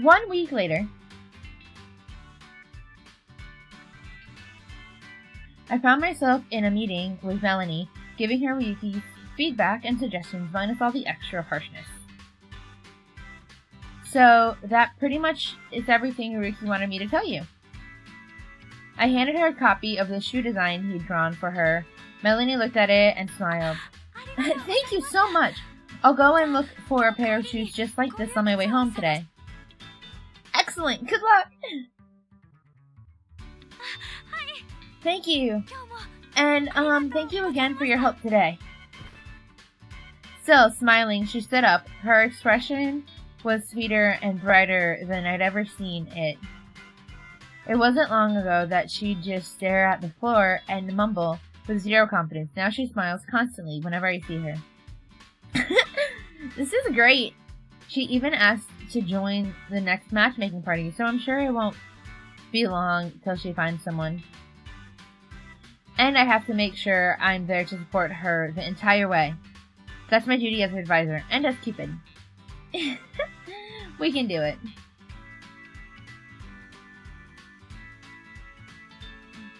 1 week later, I found myself in a meeting with Melanie, giving her Ryuki's feedback and suggestions minus all the extra harshness. So that pretty much is everything Ryuki wanted me to tell you. I handed her a copy of the shoe design he'd drawn for her. Melanie looked at it and smiled. Thank you so much. I'll go and look for a pair of shoes just like this on my way home today. Excellent. Good luck. Thank you. And, thank you again for your help today. Still smiling, she stood up. Her expression was sweeter and brighter than I'd ever seen it. It wasn't long ago that she'd just stare at the floor and mumble with zero confidence. Now she smiles constantly whenever I see her. This is great. She even asked to join the next matchmaking party, so I'm sure it won't be long till she finds someone. And I have to make sure I'm there to support her the entire way. That's my duty as her advisor, and as Cupid. We can do it.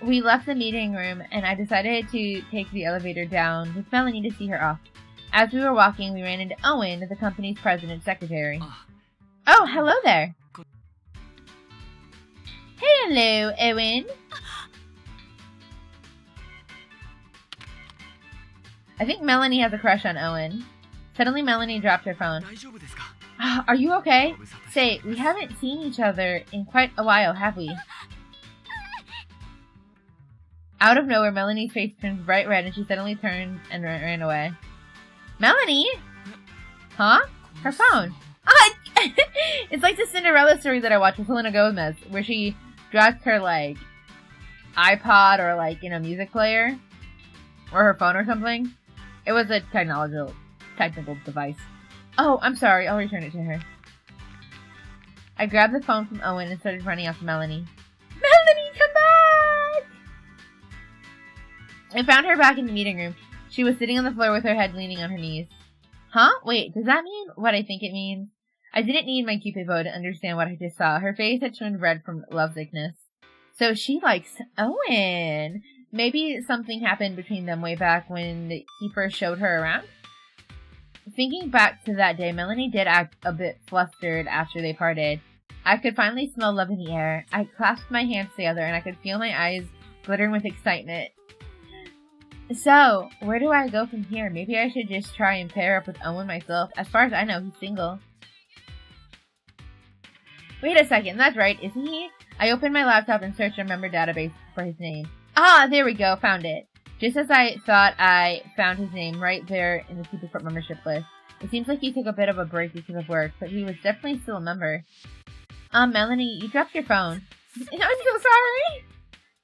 We left the meeting room, and I decided to take the elevator down with Melanie to see her off. As we were walking, we ran into Owen, the company's president's secretary. Oh, hello there. Hello, Owen. I think Melanie has a crush on Owen. Suddenly, Melanie dropped her phone. Are you okay? Say, we haven't seen each other in quite a while, have we? Out of nowhere, Melanie's face turned bright red and she suddenly turned and ran away. Melanie? Huh? Her phone. It's like the Cinderella story that I watched with Selena Gomez, where she dropped her, iPod or, music player. Or her phone or something. It was a technical device. Oh, I'm sorry. I'll return it to her. I grabbed the phone from Owen and started running after Melanie. Melanie, come back! I found her back in the meeting room. She was sitting on the floor with her head leaning on her knees. Huh? Wait, does that mean what I think it means? I didn't need my Cupid bow to understand what I just saw. Her face had turned red from lovesickness. So she likes Owen. Maybe something happened between them way back when he first showed her around? Thinking back to that day, Melanie did act a bit flustered after they parted. I could finally smell love in the air. I clasped my hands together and I could feel my eyes glittering with excitement. So, where do I go from here? Maybe I should just try and pair up with Owen myself. As far as I know, he's single. Wait a second, that's right, isn't he? I opened my laptop and searched a member database for his name. Ah, there we go, found it. Just as I thought, I found his name right there in the Cupid Corp membership list. It seems like he took a bit of a break because of work, but he was definitely still a member. Melanie, you dropped your phone. I'm so sorry!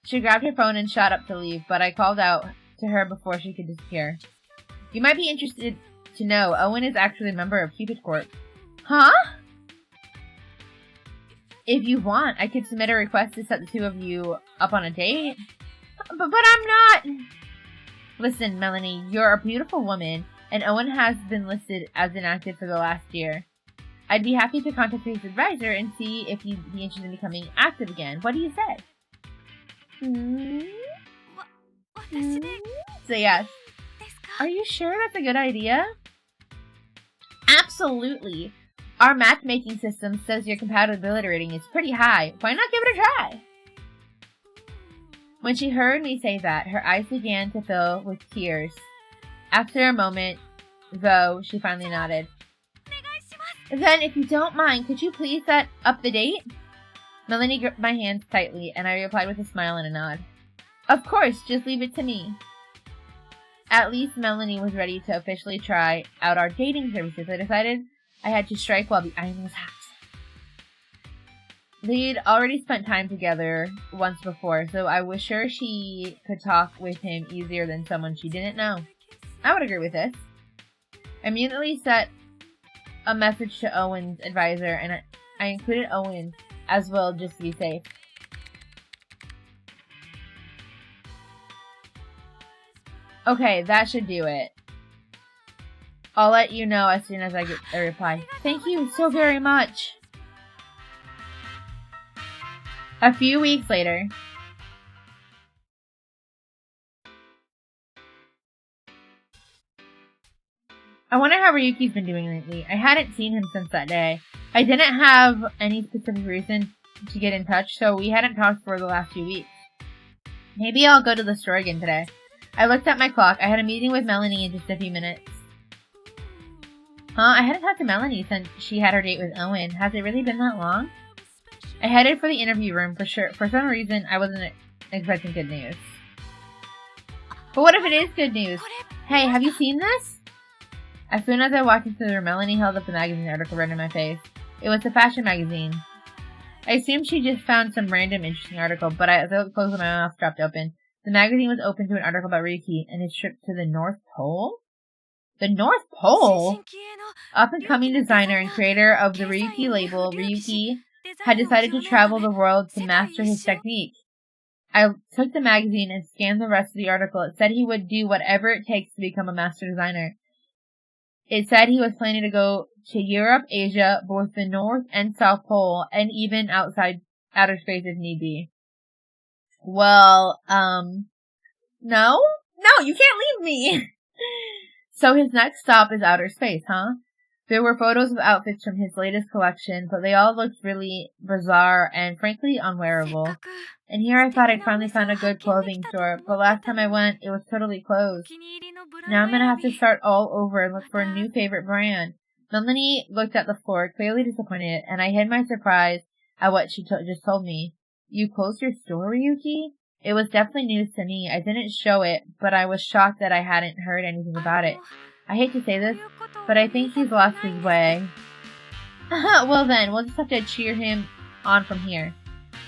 She grabbed her phone and shot up to leave, but I called out to her before she could disappear. You might be interested to know, Owen is actually a member of Cupid Corp. Huh? If you want, I could submit a request to set the two of you up on a date. But I'm not... Listen, Melanie, you're a beautiful woman, and Owen has been listed as inactive for the last year. I'd be happy to contact his advisor and see if he'd be interested in becoming active again. What do you say? So yes. Are you sure that's a good idea? Absolutely. Our matchmaking system says your compatibility rating is pretty high. Why not give it a try? When she heard me say that, her eyes began to fill with tears. After a moment, though, she finally nodded. Then, if you don't mind, could you please set up the date? Melanie gripped my hands tightly, and I replied with a smile and a nod. Of course, just leave it to me. At least Melanie was ready to officially try out our dating services. I decided I had to strike while the iron was hot. They'd already spent time together once before, so I was sure she could talk with him easier than someone she didn't know. I would agree with this. I immediately sent a message to Owen's advisor, and I included Owen as well just to be safe. Okay, that should do it. I'll let you know as soon as I get a reply. Thank you so very much. A few weeks later. I wonder how Ryuki's been doing lately. I hadn't seen him since that day. I didn't have any specific reason to get in touch, so we hadn't talked for the last few weeks. Maybe I'll go to the store again today. I looked at my clock. I had a meeting with Melanie in just a few minutes. I hadn't talked to Melanie since she had her date with Owen. Has it really been that long? I headed for the interview room for sure. For some reason, I wasn't expecting good news. But what if it is good news? Hey, have you seen this? As soon as I walked into the room, Melanie held up the magazine article right in my face. It was a fashion magazine. I assumed she just found some random interesting article, but as I looked closely, my mouth dropped open. The magazine was open to an article about Ryuki and his trip to the North Pole? The North Pole? Up-and-coming designer and creator of the Ryuki label, Ryuki had decided to travel the world to master his technique. I took the magazine and scanned the rest of the article. It said he would do whatever it takes to become a master designer. It said he was planning to go to Europe, Asia, both the North and South Pole, and even outside outer space if need be. Well, no? No, you can't leave me! So his next stop is outer space, huh? There were photos of outfits from his latest collection, but they all looked really bizarre and frankly unwearable. And here I thought I'd finally found a good clothing store, but last time I went, it was totally closed. Now I'm gonna have to start all over and look for a new favorite brand. Melanie looked at the floor, clearly disappointed, and I hid my surprise at what she just told me. You closed your store, Ryuki? It was definitely news to me. I didn't show it, but I was shocked that I hadn't heard anything about it. I hate to say this, but I think he's lost his way. Well then, we'll just have to cheer him on from here.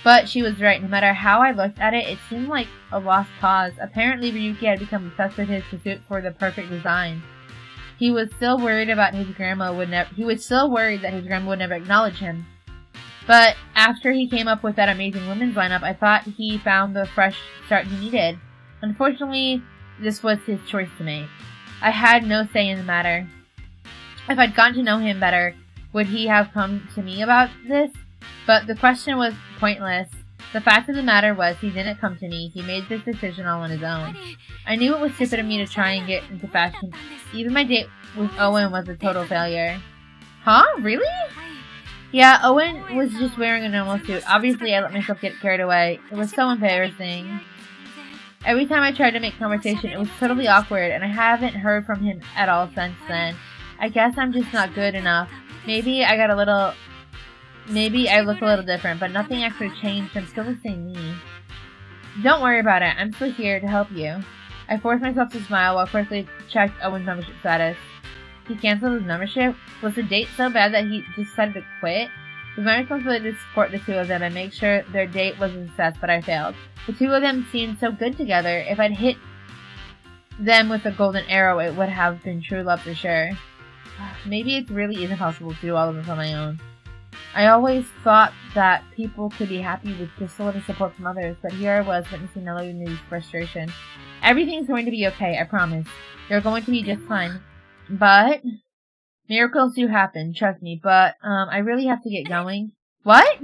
But she was right. No matter how I looked at it, it seemed like a lost cause. Apparently, Ryuki had become obsessed with his pursuit for the perfect design. He was still worried about his grandma would never. He was still worried that his grandma would never acknowledge him. But after he came up with that amazing women's lineup, I thought he found the fresh start he needed. Unfortunately, this was his choice to make. I had no say in the matter. If I'd gotten to know him better, would he have come to me about this? But the question was pointless. The fact of the matter was he didn't come to me. He made this decision all on his own. I knew it was stupid of me to try and get into fashion. Even my date with Owen was a total failure. Huh? Really? Yeah, Owen was just wearing a normal suit. Obviously, I let myself get carried away. It was so embarrassing. Every time I tried to make conversation, it was totally awkward, and I haven't heard from him at all since then. I guess I'm just not good enough. Maybe I look a little different, but nothing actually changed. I'm still the same me. Don't worry about it. I'm still here to help you. I forced myself to smile while quickly checked Owen's membership status. He canceled his membership? Was the date so bad that he decided to quit? It was my responsibility to support the two of them and make sure their date was a success, but I failed. The two of them seemed so good together. If I'd hit them with a golden arrow, it would have been true love for sure. Maybe it really isn't possible to do all of this on my own. I always thought that people could be happy with just a little support from others, but here I was witnessing Nelu's frustration. Everything's going to be okay, I promise. You're going to be just fine. But miracles do happen, trust me, but I really have to get going. What?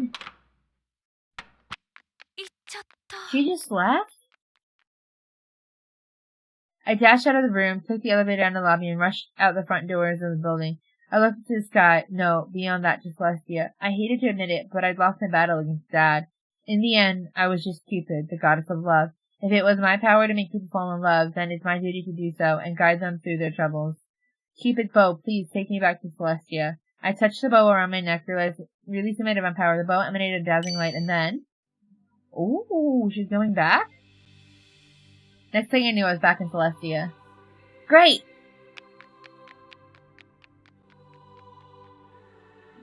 She just left? I dashed out of the room, took the elevator down the lobby, and rushed out the front doors of the building. I looked into the sky. No, beyond that, just Celestia. I hated to admit it, but I'd lost my battle against Dad. In the end, I was just Cupid, the goddess of love. If it was my power to make people fall in love, then it's my duty to do so, and guide them through their troubles. Cupid's bow, please take me back to Celestia. I touched the bow around my neck, realized releasing my divine power. The bow emanated a dazzling light, and then... Ooh, she's going back? Next thing I knew, I was back in Celestia. Great!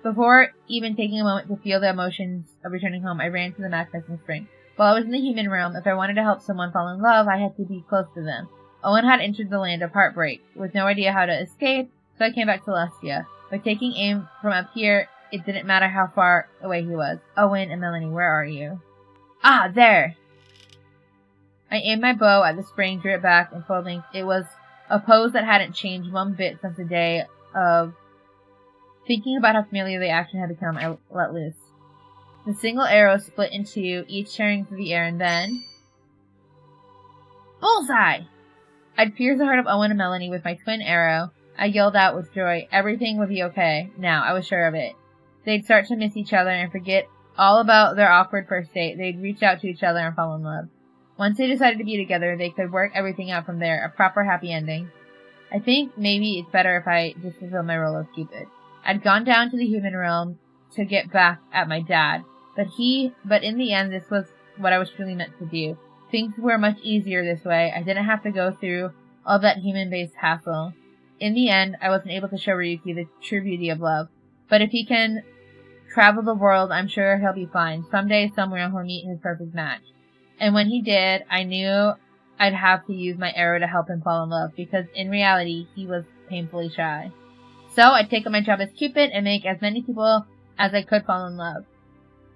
Before even taking a moment to feel the emotions of returning home, I ran to the Magnificent Spring. While I was in the human realm, if I wanted to help someone fall in love, I had to be close to them. Owen had entered the land of heartbreak, with no idea how to escape, so I came back to Celestia. By taking aim from up here, it didn't matter how far away he was. Owen and Melanie, where are you? Ah, there! I aimed my bow at the spring, drew it back, and full length. It was a pose that hadn't changed one bit since the day of thinking about how familiar the action had become. I let loose. The single arrow split in two, each tearing through the air, and then... Bullseye! I'd pierce the heart of Owen and Melanie with my twin arrow. I yelled out with joy. Everything would be okay. Now, I was sure of it. They'd start to miss each other and forget all about their awkward first date. They'd reach out to each other and fall in love. Once they decided to be together, they could work everything out from there, a proper happy ending. I think maybe it's better if I just fulfill my role as Cupid. I'd gone down to the human realm to get back at my dad, but in the end, this was what I was truly meant to do. Things were much easier this way. I didn't have to go through all that human-based hassle. In the end, I wasn't able to show Ryuki the true beauty of love. But if he can travel the world, I'm sure he'll be fine. Someday, somewhere, he'll meet his perfect match. And when he did, I knew I'd have to use my arrow to help him fall in love, because in reality, he was painfully shy. So, I'd take up my job as Cupid and make as many people as I could fall in love.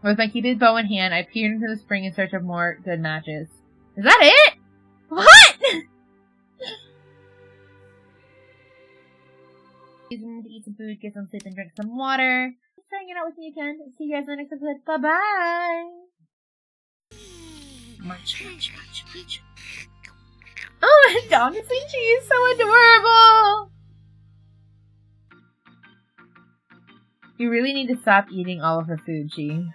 With my Cupid bow in hand, I peered into the spring in search of more good matches. Is that it? What? To eat some food, get some sleep, and drink some water. Thanks for hanging out with me again. See you guys in the next episode. Bye-bye! Munch, munch, munch, munch. Oh, my dog is she is so adorable! You really need to stop eating all of her food, Chi.